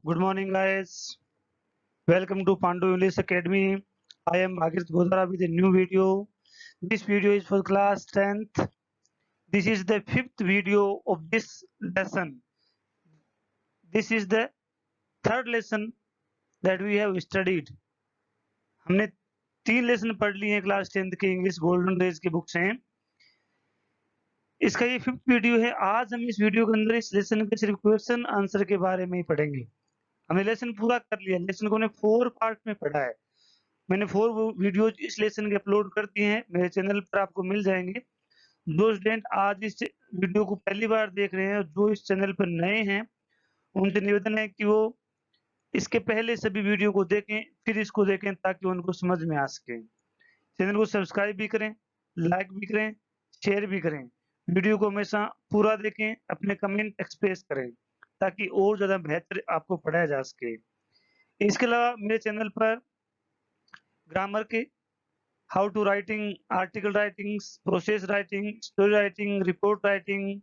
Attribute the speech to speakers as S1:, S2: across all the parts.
S1: Good morning, guys. Welcome to Pandu English Academy. I am Bhagirath Godara with a new video. This video is for class 10th. This is the fifth video of this lesson. This is the third lesson that we have studied. हमने 3 lesson पढ़ लिए हैं class 10th के English golden days की book से। इसका ये fifth video है। आज हम इस वीडियो के अंदर इस लेसन के सिर्फ क्वेश्चन आंसर के बारे में ही पढ़ेंगे। हमने लेसन पूरा कर लिया। लेसन को हमने 4 पार्ट में पढ़ा है। मैंने 4 वीडियो इस लेसन के अपलोड कर दिए हैं, मेरे चैनल पर आपको मिल जाएंगे। जो स्टूडेंट आज इस वीडियो को पहली बार देख रहे हैं, जो इस चैनल पर नए हैं, उनसे निवेदन है कि वो इसके पहले सभी वीडियो को देखें, फिर इसको देखें ताकि उनको समझ में आ सके। चैनल को सब्सक्राइब भी करें, लाइक भी करें, शेयर भी करें। वीडियो को हमेशा पूरा देखें, अपने कमेंट एक्सप्रेस करें ताकि और ज़्यादा बेहतर आपको पढ़ाया जा सके। इसके अलावा मेरे चैनल पर ग्रामर के how to writing, article writing, process writing, story writing, report writing,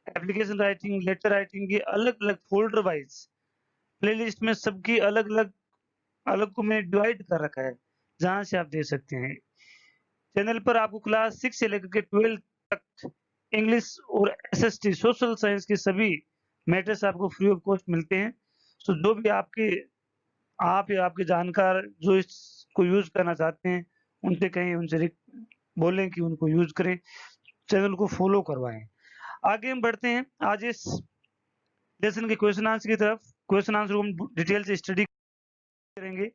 S1: application writing, letter writing के अलग अलग फोल्डर वाइज प्लेलिस्ट में सबकी अलग को मैंने डिवाइड कर रखा है, जहां से आप दे सकते हैं। चैनल पर आपको क्लास 6 से लेकर के 12 तक इंग्लिश और एसएसटी सोशल साइंस के सभी मैटर्स आपको फ्री ऑफ कॉस्ट मिलते हैं। तो जो भी आप या आपके जानकार जो इसको यूज करना चाहते हैं, उनसे कहें, उनसे बोलें कि उनको यूज करें, चैनल को फॉलो करवाएं। आगे हम बढ़ते हैं आज इस लेसन के क्वेश्चन आंसर की तरफ। क्वेश्चन आंसर को हम डिटेल से स्टडी करेंगे।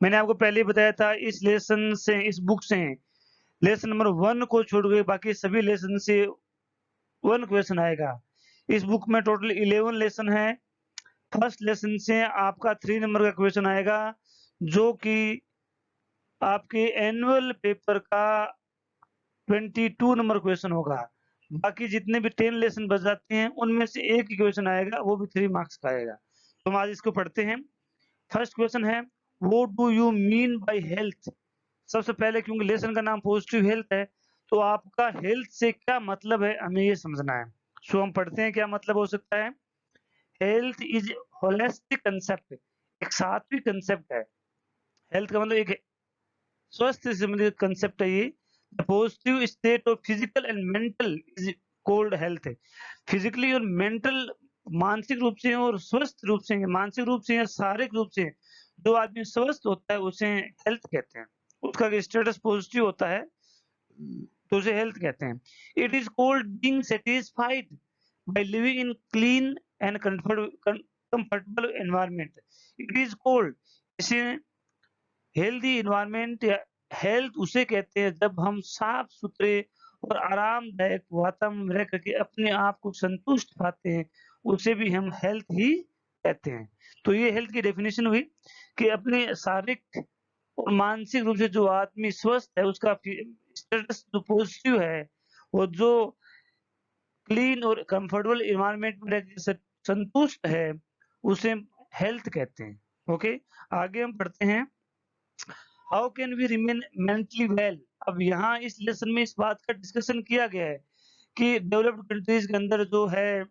S1: मैंने आपको पहले बताया था इस लेसन से, इस बुक से लेसन नंबर 1 को छोड़ के बाकी सभी लेसन से 1 क्वेश्चन आएगा। इस बुक में टोटल 11 लेसन है। फर्स्ट लेसन से आपका 3 नंबर का क्वेश्चन आएगा, जो कि आपके एनुअल पेपर का 22 नंबर क्वेश्चन होगा। बाकी जितने भी 10 लेसन बच जाते हैं, उनमें से एक ही क्वेश्चन आएगा, वो भी 3 मार्क्स का आएगा। तो हम आज इसको पढ़ते हैं। फर्स्ट क्वेश्चन है, what do you mean by health? सबसे पहले, क्योंकि लेसन का नाम पॉजिटिव हेल्थ है, तो आपका हेल्थ से क्या मतलब है, हमें ये समझना है। सो हम पढ़ते हैं क्या मतलब हो सकता है। हेल्थ इज होलिस्टिक कंसेप्ट, एक सात्विक कंसेप्ट है। हेल्थ का मतलब एक स्वस्थ से संबंधित कंसेप्ट है। ये positive state of physical and mental is cold health है। फिजिकली और मेंटल, मानसिक रूप से और स्वस्थ रूप से, मानसिक रूप से या शारीरिक रूप से जो आदमी स्वस्थ होता है, उसे हेल्थ कहते हैं। उसका स्टेटस पॉजिटिव होता है तो उसे हेल्थ कहते हैं। It is cold being satisfied by living in clean and comfortable environment. It is cold, इसे हेल्दी एनवायरनमेंट या हेल्थ उसे कहते हैं जब हम साफ सुथरे और आरामदायक वातावरण में रह करके अपने आप को संतुष्ट पाते हैं, उसे भी हम हेल्थ ही कहते हैं। तो ये हेल्थ की डेफिनेशन हुई कि अपने शारीरिक और मानसिक रूप से जो आदमी स्वस्थ है, उसका स्टेटस जो पॉजिटिव है, और जो क्लीन और कंफर्टेबल एनवायरनमेंट में रह संतुष्ट है, उसे हेल्थ कहते हैं। ओके, आगे हम पढ़ते हैं। How can we remain mentally well? अब यहाँ इस लेसन में इस बात का डिस्कशन किया गया है कि डेवलप्ड कंट्रीज के अंदर जो है,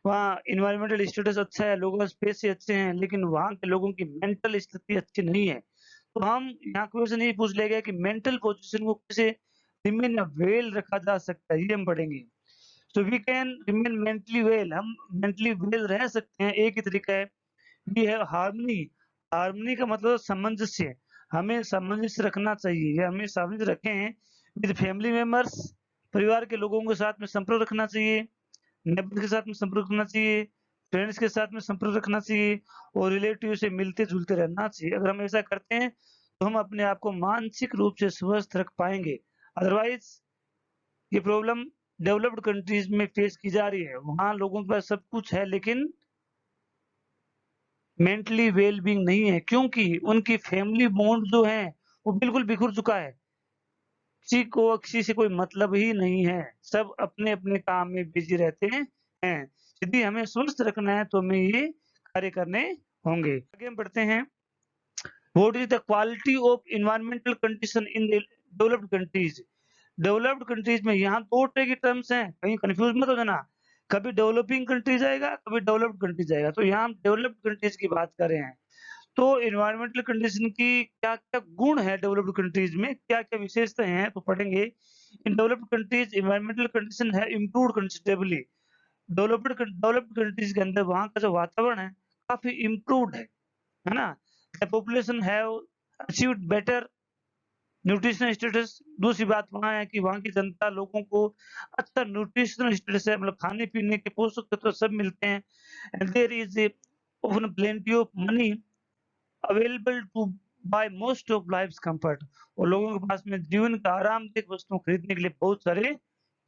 S1: वहाँ इन्वायरमेंटल स्टेटस अच्छा है, लोगों के पैसे अच्छे हैं, लेकिन वहाँ के लोगों की मेंटल स्थिति अच्छी नहीं है। तो हम यहाँ क्वेश्चन ये पूछ लिया गया कि मेंटल पोजीशन को कैसे रिमेन वेल रखा जा सकता है, ये हम पढ़ेंगे। So we can remain mentally well, हम मेंटली वेल रह सकते हैं। एक ही तरीका है, वी हैव हार्मनी। हार्मनी का मतलब सामंजस्य, हमें सामंजस्य रखना चाहिए, या हमें सामंजस्य रखें विद फैमिली मेंबर्स, परिवार के लोगों के साथ में संपर्क रखना चाहिए, नेबर के साथ में संपर्क रखना चाहिए, फ्रेंड्स के साथ में संपर्क रखना चाहिए, और रिलेटिव से मिलते जुलते रहना चाहिए। अगर हम ऐसा करते हैं तो हम अपने आप को मानसिक रूप से स्वस्थ रख पाएंगे। अदरवाइज ये प्रॉब्लम डेवलप्ड कंट्रीज में फेस की जा रही है। वहां लोगों के पास सब कुछ है, लेकिन मेंटली वेल बीइंग नहीं है, क्योंकि उनकी फैमिली बॉन्ड जो है वो बिल्कुल बिखर चुका है। किसी से कोई मतलब ही नहीं है, सब अपने अपने काम में बिजी रहते हैं। यदि हमें स्वस्थ रखना है तो हमें ये कार्य करने होंगे। आगे हम बढ़ते हैं। What is the quality of environmental condition in developed countries? Developed countries में यहाँ 2 तरह की टर्म्स हैं, कहीं कंफ्यूज मत हो जाना। कभी डेवलपिंग कंट्री जाएगा, कभी डेवलप्ड कंट्री जाएगा। तो यहाँ हम डेवलप्ड कंट्रीज की बात कर रहे हैं। तो एनवायरमेंटल कंडीशन की क्या-क्या गुण है डेवलप्ड कंट्रीज में, क्या-क्या विशेषताएं हैं तो पढ़ेंगे। इन डेवलप्ड कंट्रीज एनवायरमेंटल कंडीशन है इम्प्रूव्ड कंसिडरेबली। डेवलप्ड कंट्रीज के अंदर वहाँ का जो वातावरण है काफी इम्प्रूव्ड है ना? The population have achieved better nutritional status. दूसरी बात वहाँ है कि वहाँ की जनता लोगों को अच्छा न्यूट्रिशनल स्टेटस है, मतलब खाने-पीने के पोषक तत्व सब मिलते हैं। And there is often plenty of money available to buy most of life's comfort. और लोगों के पास में जीवन का आरामदायक वस्तुओं खरीदने के लिए बहुत सारे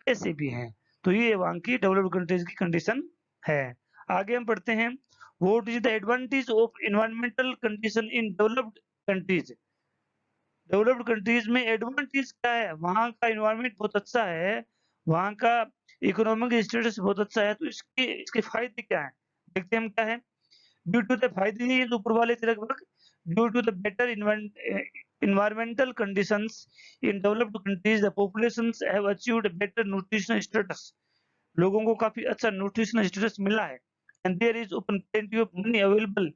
S1: पैसे भी हैं। तो ये वहाँ की डेवलप्ड कंट्रीज की कंडीशन है। आगे हम पढ़ते हैं, what is the advantage of environmental condition in developed countries. Developed countries में एडवांटेज क्या है? वहाँ का एनवायरनमेंट बहुत अच्छा है, वहाँ का इकोनॉमिक स्टेटस बहुत अच्छा है, तो इसके इसके फायदे क्या हैं? देखते हैं हम क्या है। ड्यू टू द फायदे ही जो ऊपर वाले थे लगभग, due to the better environmental conditions in developed countries, the populations have achieved better nutritional status. लोगों को काफी अच्छा न्यूट्रिशनल स्टेटस मिला है। And there is often plenty of money available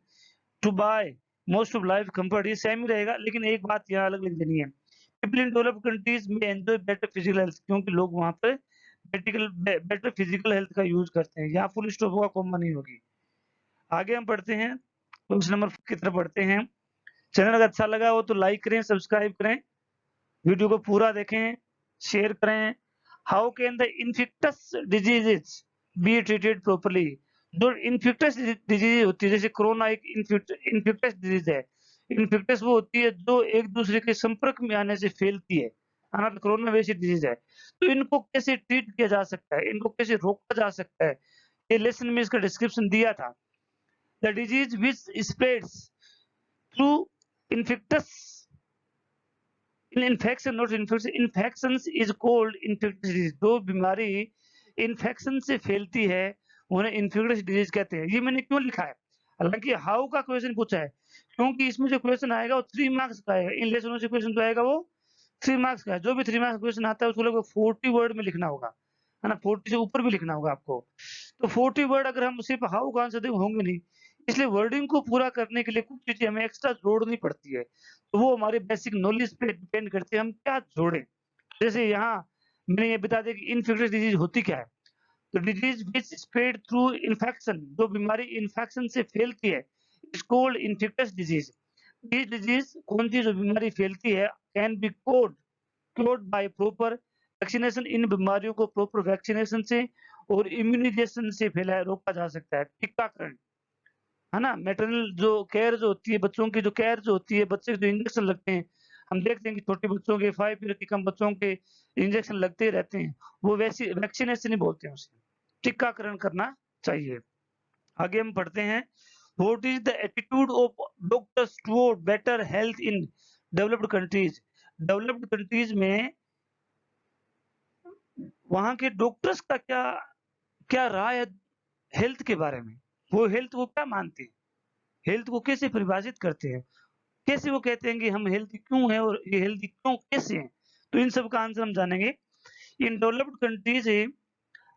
S1: to buy most of life comfort. ये same ही रहेगा, लेकिन एक बात यहाँ अलग लिख देनी है। पीपल इन डेवलप्ड कंट्रीज में एंजॉय बेटर फिजिकल हेल्थ, क्योंकि लोग वहाँ पे बेटर फिजिकल हेल्थ का यूज करते हैं। यहाँ फुल स्टॉप होगा, कॉमा नहीं होगी। आगे हम पढ़ते हैं, क्वेश्चन नंबर की तरफ पढ़ते हैं। चैनल अगर अच्छा लगा हो तो लाइक करें, सब्सक्राइब करें, वीडियो को पूरा देखें, शेयर करें। How can the infectious diseases be treated properly. जो इन्फेक्टस डिजीज होती है, जैसे कोरोना एक इन्फेक्टस डिजीज है। इन्फेक्टस वो होती है जो एक दूसरे के संपर्क में आने से फैलती है ना? तो कोरोना वैसी डिजीज है। तो इनको कैसे ट्रीट किया जा सकता है, इनको कैसे रोका जा सकता है, ये लेसन में इसका डिस्क्रिप्शन दिया था। The disease which spreads through infectious in infection not infection infections is called infectious disease। जो बीमारी इन्फेक्शन से फैलती है उन्हें इन्फेक्टियस डिजीज कहते हैं। ये मैंने क्यों लिखा है? हालांकि हाउ का क्वेश्चन पूछा है, क्योंकि इसमें जो क्वेश्चन आएगा वो 3 मार्क्स का आएगा। इन लेसनों से क्वेश्चन जो आएगा वो 3 मार्क्स का है। जो भी 3 मार्क्स क्वेश्चन आता है उसको लगभग 40 वर्ड में लिखना होगा, है ना? 40 से ऊपर भी लिखना होगा आपको। तो 40 वर्ड अगर हम सिर्फ हाउ का आंसर देंगे होंगे नहीं, इसलिए वर्डिंग को पूरा करने के लिए कुछ चीजें हमें एक्स्ट्रा जोड़नी पड़ती है। तो वो हमारे बेसिक नॉलेज पे डिपेंड करती है हम क्या जोड़ें। जैसे यहाँ मैंने ये बता दिया कि इन्फेक्टियस डिजीज होती क्या है। तो disease which spread through infection, जो बीमारी इन्फेक्शन से फैलती है, इज कॉल्ड इन्फेक्टियस डिजीज। ये डिजीज कौन सी जो बीमारी फैलती है, can be cured by proper vaccination. इन बीमारियों को प्रॉपर वैक्सीनेशन से और इम्यूनाइजेशन से फैलाया रोका जा सकता है। टीकाकरण, है ना? मैटरनल जो केयर जो होती है, बच्चों की जो केयर जो होती है, बच्चे को जो इंजेक्शन लगते हैं, हम देखते हैं कि छोटे बच्चों के 5 ईयर के कम बच्चों के इंजेक्शन लगते ही रहते हैं, वो वैसी वैक्सीनेशन ही बोलते हैं उसे। टीकाकरण करना चाहिए। आगे हम पढ़ते हैं, what is the attitude of doctors toward better health in developed countries. Developed countries में वहाँ के डॉक्टर्स का क्या क्या राय है हेल्थ के बारे में? वो हेल्थ को क्या मानते हैं? हेल्थ को कैसे परिभाषित करते हैं? कैसे वो कहते हैं कि हम हेल्दी क्यों हैं और ये हेल्दी क्यों कैसे हैं? तो इन सब का आंसर हम जानेंगे। इन developed countries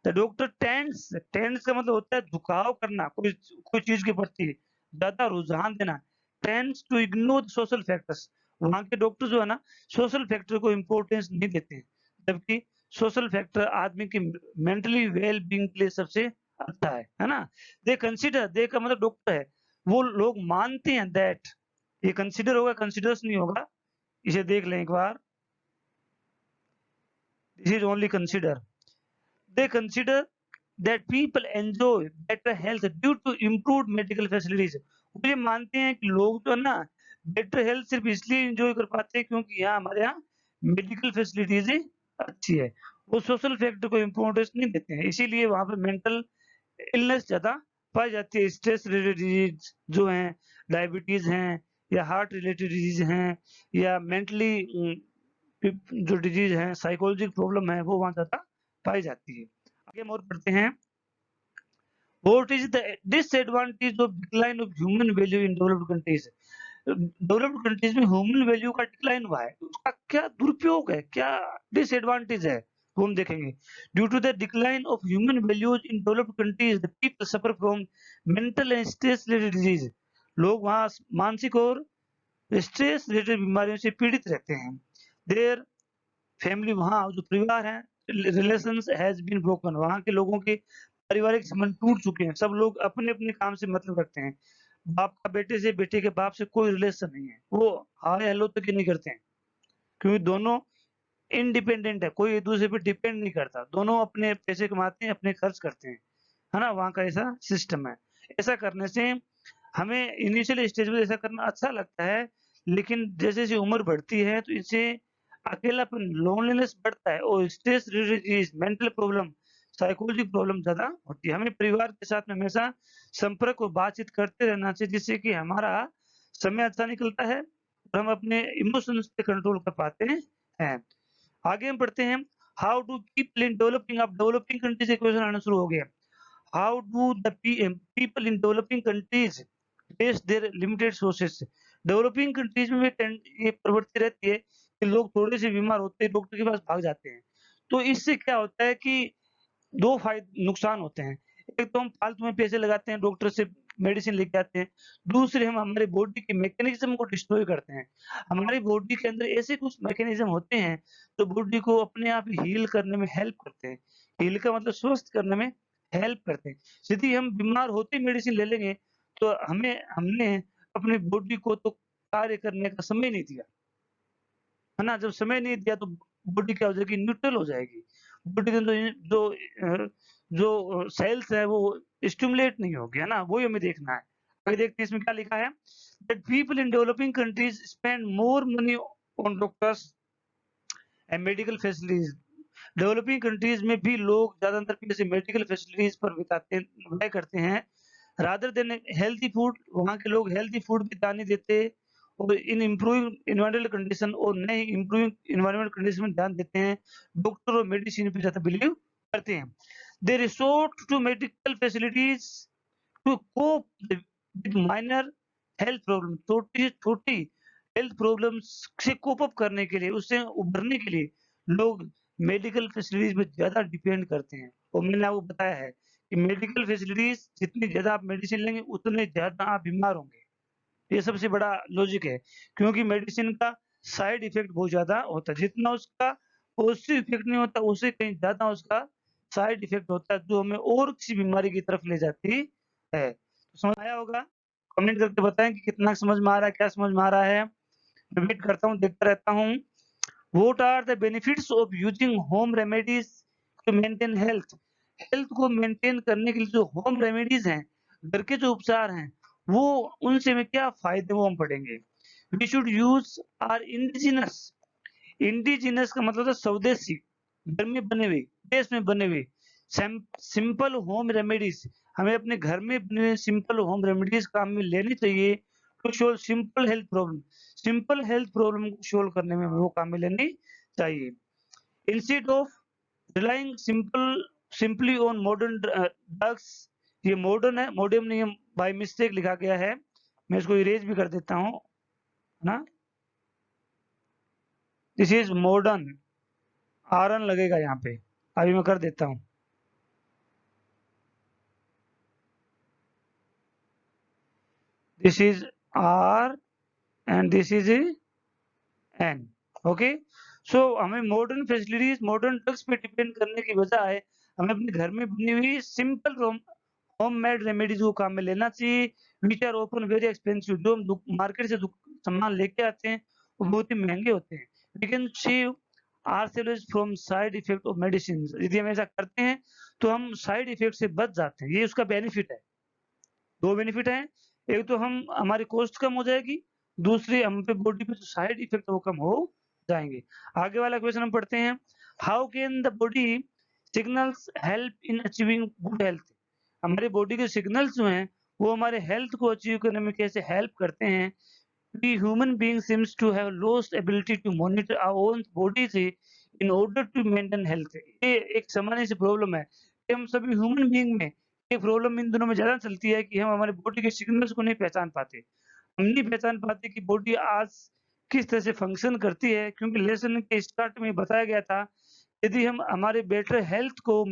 S1: the doctor tends का मतलब होता है झुकाव करना, कोई कोई चीज के प्रति ज्यादा रुझान देना। Tends to ignore social factors. वहाँ के डॉक्टर जो है ना, सोशल फैक्टर को इम्पोर्टेंस नहीं देते हैं, जबकि सोशल फैक्टर आदमी की मेंटली वेल बीइंग के लिए सबसे अच्छा है ना? दे कंसीडर, दे का मतलब डॉक्टर है, वो लोग मानते हैं दैट, ये कंसीडर होगा, कंसीडर्स नहीं होगा। इसे देख लें एक बार, this is only consider. They consider that people enjoy better health due to improved medical facilities. वो ये मानते हैं कि लोग जो है ना बेटर हेल्थ सिर्फ इसलिए एंजॉय कर पाते हैं क्योंकि यहाँ हमारे यहाँ मेडिकल फैसिलिटीज अच्छी है। वो सोशल फैक्टर को इम्पोर्टेंस नहीं देते हैं, इसीलिए वहाँ पे मेंटल इलनेस ज्यादा पाई जाती है। स्ट्रेस रिलेटेड डिजीज जो हैं, डायबिटीज हैं, या हार्ट रिलेटेड डिजीज हैं, या मेंटली जो डिजीज है, साइकोलॉजिकल प्रॉब्लम है, वो वहाँ ज्यादा पाई जाती है। आगे हम और पढ़ते हैं, what is the disadvantage of decline of human value in developed countries. Developed countries में ह्यूमन वैल्यू का डिक्लाइन हुआ है, उसका क्या दुरुपयोग है, क्या डिसएडवांटेज है, वो हम देखेंगे। Due to the decline of human values in developed countries the people suffer from mental and stress related disease. लोग वहाँ मानसिक और स्ट्रेस रिलेटेड बीमारियों से पीड़ित रहते हैं। देयर फैमिली, वहाँ जो परिवार है, रिलेशंस हैज बीन ब्रोकन, वहाँ के लोगों के पारिवारिक संबंध टूट चुके हैं। सब लोग अपने-अपने काम से मतलब रखते हैं। बाप का बेटे से, बेटे के बाप से कोई रिलेशन नहीं है। वो हाय हेलो तक ही नहीं करते हैं, क्योंकि दोनों इंडिपेंडेंट है, कोई एक-दूसरे पे डिपेंड नहीं करता। दोनों अपने पैसे कमाते हैं, अपने खर्च करते हैं। है ना? वहाँ का ऐसा सिस्टम है। ऐसा करने से हमें इनिशियल स्टेज में ऐसा करना अच्छा लगता है, लेकिन जैसे-जैसे उम्र बढ़ती है तो इससे अकेलापन, लोनलीनेस बढ़ता है और स्ट्रेस रिलेटेड चीज़, मेंटल प्रॉब्लम, साइकोलॉजिकल प्रॉब्लम ज़्यादा होती है। हमें परिवार के साथ में हमेशा संपर्क और बातचीत करते रहना चाहिए, जिससे कि हमारा समय अच्छा निकलता है और हम अपने इमोशंस पे कंट्रोल कर पाते हैं। आगे हम पढ़ते हैं, how to people in developing, अब डेवलपिंग कंट्री से क्वेश्चन आना शुरू हो गया। How do the people in developing countries face their limited sources. Developing countries में ये प्रवृत्ति रहती है कि लोग थोड़े से बीमार होते हैं, डॉक्टर के पास भाग जाते हैं। तो इससे क्या होता है कि 2 नुकसान होते हैं। एक तो हम फालतू में पैसे लगाते हैं, डॉक्टर से मेडिसिन लेके आते हैं। दूसरे, हम हमारे बॉडी के मैकेनिज़्म को डिस्ट्रॉय करते हैं। हमारी बॉडी के अंदर ऐसे कुछ मैकेनिज़्म होते हैं, जो बॉडी को अपने आप हील करने में हेल्प करते हैं। हील का मतलब स्वस्थ करने में हेल्प करते हैं। यदि हम बीमार होते ही मेडिसिन ले लेंगे, तो हमने अपनी बॉडी को तो कार्य करने का समय नहीं दिया। है ना? जब समय नहीं दिया तो बॉडी क्या हो जाएगी, न्यूट्रल हो जाएगी। बॉडी के अंदर जो सेल्स है वो स्टिमुलेट नहीं होगी, है ना? वही हमें देखना है। आगे देखते हैं इसमें क्या लिखा है, that people in developing countries spend more money on doctors and medical facilities. Developing countries में भी लोग ज्यादातर पैसे मेडिकल फैसिलिटीज पर व्यय करते हैं, रादर देन हेल्थी फूड। वहाँ के लोग हेल्थी फूड भी ध्यान नहीं देते और इन इम्प्रूविंग इन्वायरमेंटल कंडीशन और नए इम्प्रूविंग इन्वायरमेंटल कंडीशन में ध्यान देते हैं। डॉक्टर और मेडिसिन पे ज़्यादा बिलीव करते हैं। They resort to medical facilities to cope with minor health problem. छोटी-छोटी हेल्थ प्रॉब्लम्स से कोप अप करने के लिए, उससे उभरने के लिए लोग मेडिकल फैसिलिटीज पे ज़्यादा डिपेंड करते हैं। और मैंने आपको बताया है कि मेडिकल फैसिलिटीज जितनी ज़्यादा आप मेडिसिन लेंगे, उतने ज़्यादा आप बीमार होंगे। ये सबसे बड़ा लॉजिक है, क्योंकि मेडिसिन का साइड इफ़ेक्ट बहुत ज़्यादा होता है। जितना उसका पॉज़िटिव इफ़ेक्ट नहीं होता, उससे कहीं ज़्यादा उसका साइड इफ़ेक्ट होता है, जो हमें और किसी बीमारी की तरफ ले जाती है। तो समझ आया होगा? कमेंट करके बताएँ कि कितना समझ में आ रहा है, क्या समझ में आ रहा है? मैं वेट करता हूँ, देखता रहता हूँ। What are the benefits of using home remedies to maintain health. Health को मेंटेन करने के लिए जो होम रेमेडीज हैं, घर के जो उपचार हैं, वो उनसे हमें क्या फायदे, वो हम पढ़ेंगे। We should use our indigenous. Indigenous का मतलब है स्वदेशी, घर में बने हुए, देश में बने हुए सिंपल होम रेमेडीज। हमें अपने घर में बने हुए सिंपल होम रेमेडीज काम में लेनी चाहिए to solve simple health problem. Simple health problem को सोल्व करने में हमें वो काम में लेनी चाहिए, instead of relying simply on modern drugs. ये मॉडर्न है, मॉडर्न नहीं है, बाय मिस्टेक लिखा गया है। मैं इसको इरेज भी कर देता हूँ, है ना? दिस इज मॉडर्न, आरएन लगेगा यहाँ पे। अभी मैं कर देता हूँ। This is R and this is N. Okay, so हमें मॉडर्न फैसिलिटीज, मॉडर्न ड्रग्स पे डिपेंड करने की बजाय हमें अपने घर में बनी हुई सिंपल होममेड रेमेडीज को काम में लेना चाहिए, which are often very expensive. जो हम मार्केट से सामान लेके आते हैं, वो बहुत ही महंगे होते हैं। We can save ourselves from side effect of medicine. यदि हम ऐसा करते हैं तो हम साइड इफेक्ट से बच जाते हैं। ये उसका बेनिफिट है। 2 बेनिफिट हैं, एक तो हम हमारी कॉस्ट कम हो जाएगी, दूसरी हम पे बॉडी पे जो साइड इफेक्ट है वो कम हो जाएँगे। आगे वाला क्वेश्चन हम पढ़ते हैं, how can the body signals help in achieving good health. हमारे बॉडी के सिग्नल्स जो हैं, वो हमारे हेल्थ को अचीव करने में कैसे हेल्प करते हैं। We human beings seems to have lost ability to monitor our own bodies in order to maintain health। ये एक सामान्य सी प्रॉब्लम है कि हम सभी ह्यूमन बीइंग में ये प्रॉब्लम इन दिनों में ज़्यादा चलती है कि हम हमारे बॉडी के सिग्नल्स को नहीं पहचान पाते। हम नहीं पहचान पाते कि बॉडी आज किस तरह से फंक्शन करती है, क्योंकि लेसन के स्टार्ट में बताया गया था यदि हम हमारे बेटर हेल्थ को,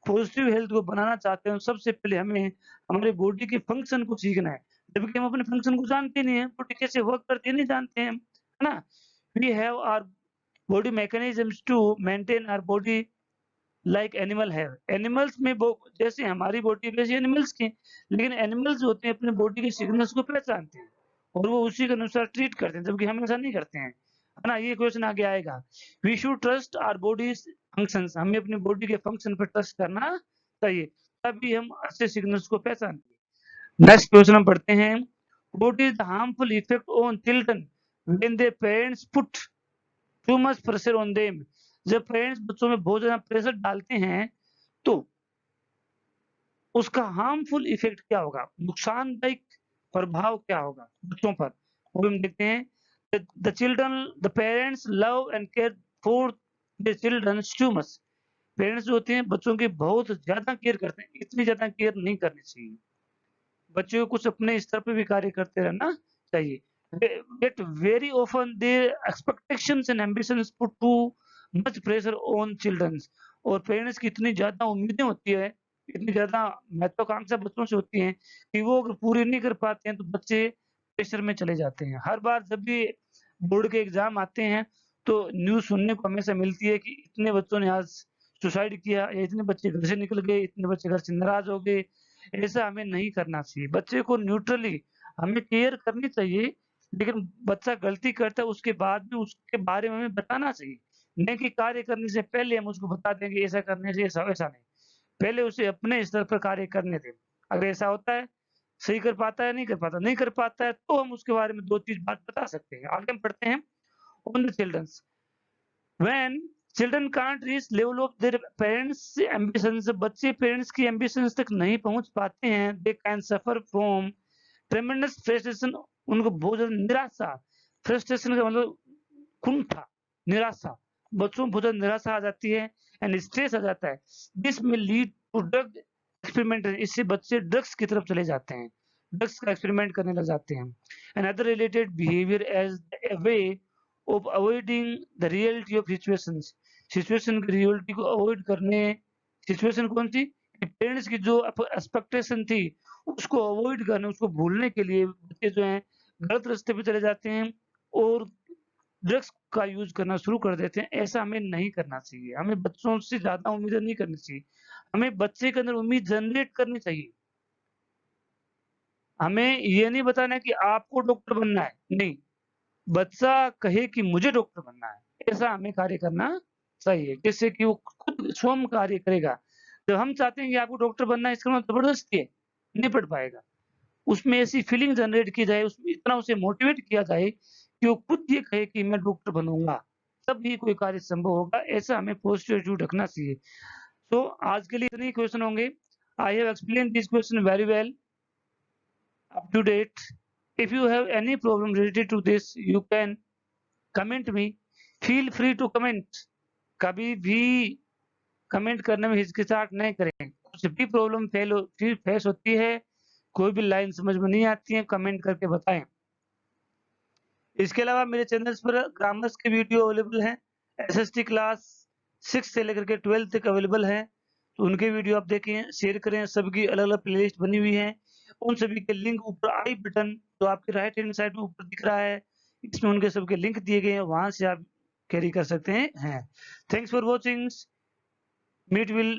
S1: पॉजिटिव हेल्थ को बनाना चाहते हैं, सबसे पहले हमें हमारे बॉडी के फंक्शन को सीखना है। जबकि हम अपने फंक्शन को जानते नहीं हैं, बॉडी कैसे वर्क करती है नहीं जानते हैं, है ना? We have our body mechanisms to maintain our body like animal have. Animals में वो जैसे हमारी बॉडी वैसे एनिमल्स की, लेकिन एनिमल्स जो होते हैं अपने बॉडी के सिग्नल्स को पहचानते हैं और वो उसी के अनुसार ट्रीट करते हैं, जबकि हम ऐसा नहीं करते हैं, है ना? ये क्वेश्चन आगे आएगा। We should trust our bodies functions. हमें अपनी बॉडी के फंक्शन पर ट्रस्ट करना चाहिए, तभी हम अच्छे सिग्नल्स को पहचानते हैं। नेक्स्ट क्वेश्चन हम पढ़ते हैं। What is the harmful effect on children when their parents put too much pressure on them. जब पेरेंट्स बच्चों में बहुत ज़्यादा प्रेशर डालते हैं, तो उसका हार्मफुल इफेक्ट क्या होगा? नुकसानदायक प्रभाव क्या होगा बच्चों पर? वो हम देखते हैं। The children the parents love and care for their children too much. Parents जो होते हैं बच्चों की बहुत ज़्यादा केयर करते हैं, इतनी ज़्यादा केयर नहीं करनी चाहिए। बच्चे को कुछ अपने स्तर पे भी कार्य करते रहना चाहिए। Yet very often their expectations and ambitions put too much pressure on children। और पेरेंट्स की इतनी ज़्यादा उम्मीदें होती है, इतनी ज़्यादा महत्वाकांक्षा बच्चों से होती है कि वो अगर पूरी नहीं कर पाते हैं तो बच्चे प्रेशर में चले जाते हैं। हर बार जब भी बोर्ड के एग्ज़ाम आते हैं तो न्यूज़ सुनने को हमेशा मिलती है कि इतने बच्चों ने आज सुसाइड किया या इतने बच्चे घर से निकल गए, इतने बच्चे घर से नाराज़ हो गए। ऐसा हमें नहीं करना चाहिए। बच्चे को न्यूट्रली हमें केयर करनी चाहिए, लेकिन बच्चा गलती करता है उसके बाद में उसके बारे में हमें बताना चाहिए। नहीं कि कार्य करने से पहले हम उसको बता देंगे ऐसा करने से ऐसा वैसा नहीं। पहले उसे अपने स्तर पर कार्य करने दें। अगर ऐसा होता है, सही कर पाता है, नहीं कर पाता, नहीं कर पाता है तो हम उसके बारे में 2-3 बात बता सकते हैं। आगे हम पढ़ते हैं on the childrens. When children can't reach level of their parents ambitions. बच्चे पेरेंट्स की एम्बिशंस तक नहीं पहुँच पाते हैं, they can suffer from tremendous frustration. उनको बहुत ज़्यादा निराशा, फ्रस्ट्रेशन का मतलब कुंठा, निराशा, बच्चों में बहुत ज़्यादा निराशा आ जाती है एंड स्ट्रेस आ जाता है। दिस में लीड टू ड्रग एक्सपेरिमेंट। इससे बच्चे ड्रग्स की तरफ चले जाते हैं, ड्रग्स का एक्सपेरिमेंट करने लग जाते हैं। And other related behaviour as a way of avoiding the reality of situations. Situation की रियलिटी को अवॉइड करने, सिचुएशन कौन-सी? कि पेरेंट्स की जो एक्सपेक्टेशन थी उसको अवॉइड करने, उसको भूलने के लिए बच्चे जो हैं गलत रास्ते पे चले जाते हैं और ड्रग्स का यूज़ करना शुरू कर देते हैं। ऐसा हमें नहीं करना चाहिए। हमें बच्चों से ज़्यादा उम्मीदें नहीं करनी चाहिए। हमें बच्चे के अंदर उम्मीद जनरेट करनी चाहिए। हमें ये नहीं बताना है कि आपको डॉक्टर बनना है, नहीं। बच्चा कहे कि मुझे डॉक्टर बनना है, ऐसा हमें कार्य करना चाहिए, जिससे कि वो खुद स्वयं कार्य करेगा। जब हम चाहते हैं कि आपको डॉक्टर बनना है, इसका मतलब ज़बरदस्ती है, नहीं पढ़ पाएगा। उसमें ऐसी फीलिंग जनरेट की जाए, उसमें इतना उसे मोटिवेट किया जाए कि वो खुद ये कहे कि मैं डॉक्टर बनूँगा, तब भी कोई कार्य संभव होगा। ऐसा हमें पॉजिटिव एटीट्यूड रखना चाहिए। सो आज के लिए इतने ही क्वेश्चन होंगे। I have explained this question very well up to date. If you have any problem related to this, you can comment me। Feel free to comment। कभी भी कमेंट करने में हिचकिचाहट नहीं करें। कुछ भी प्रॉब्लम फेस होती है, कोई भी लाइन समझ में नहीं आती है, कमेंट करके बताएँ। इसके अलावा मेरे चैनल्स पर ग्रामर्स के वीडियो अवेलेबल हैं। एसएसटी क्लास 6 से लेकर के 12 तक अवेलेबल हैं, तो उनके वीडियो आप देखें, शेयर करें। सबकी अलग-अलग प्लेलिस्ट बनी हुई है। उन सभी के लिंक ऊपर आई बटन जो आपके राइट हैंड साइड में ऊपर दिख रहा है, इसमें उनके सबके लिंक दिए गए हैं, वहाँ से आप कैरी कर सकते हैं। Thanks for watching. Meet will